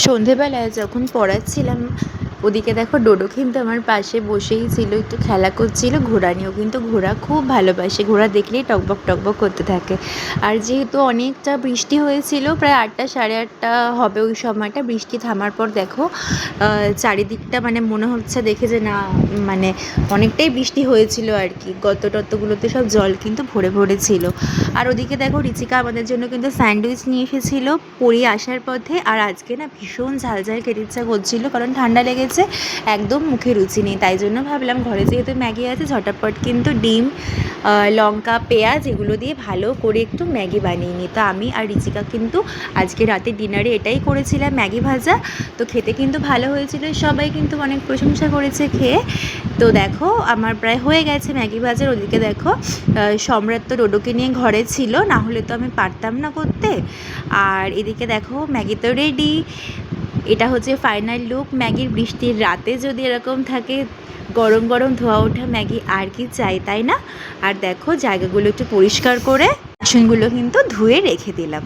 সন্ধেবেলায় যখন পড়াচ্ছিলাম ওদিকে দেখো ডোডো কিন্তু আমার পাশে বসেই ছিল, একটু খেলা করছিল ঘোড়া নিয়েও। কিন্তু ঘোড়া খুব ভালোবাসে, ঘোড়া দেখলেই টকবক টকবক করতে থাকে। আর যেহেতু অনেকটা বৃষ্টি হয়েছিল, প্রায় 8টা সাড়ে 8টা হবে ওই সময়টা, বৃষ্টি থামার পর দেখো চারিদিকটা মানে মনে হচ্ছে দেখে যে না, মানে অনেকটাই বৃষ্টি হয়েছিল আর কি। গর্ত টর্তগুলোতে সব জল কিন্তু ভরে ভরে ছিল। আর ওদিকে দেখো রিচিকা আমাদের জন্য কিন্তু স্যান্ডউইচ নিয়ে এসেছিলো পড়ি আসার পথে। আর আজকে না ভীষণ ঝাল ঝাল খেতে ইচ্ছা করছিলো, কারণ ঠান্ডা লেগেছে, একদম মুখে রুচি নেই। তাই জন্য ভাবলাম ঘরে যেহেতু ম্যাগি আছে, ঝটাপট কিন্তু ডিম, লঙ্কা, পেঁয়াজ এগুলো দিয়ে ভালো করে একটু ম্যাগি বানিয়ে নিই। তো আমি আর রিচিকা কিন্তু আজকে রাতে ডিনারে এটাই করেছিলাম, ম্যাগি ভাজা। তো খেতে কিন্তু ভালো হয়েছিল, সবাই কিন্তু অনেক প্রশংসা করেছে খেয়ে। তো দেখো আমার প্রায় হয়ে গেছে ম্যাগি ভাজার। ওদিকে দেখো সম্রাট তো ডোডোকে নিয়ে ঘরে ছিল, না হলে তো আমি পারতাম না করতে। আর এদিকে দেখো ম্যাগি তো রেডি। এটা হচ্ছে ফাইনাল লুক ম্যাগির। বৃষ্টির রাতে যদি এরকম থাকে গরম গরম ধোয়া ওঠা ম্যাগি, আর কি চাই, তাই না? আর দেখো জায়গাগুলো একটু পরিষ্কার করে বাসনগুলো কিন্তু ধুয়ে রেখে দিলাম।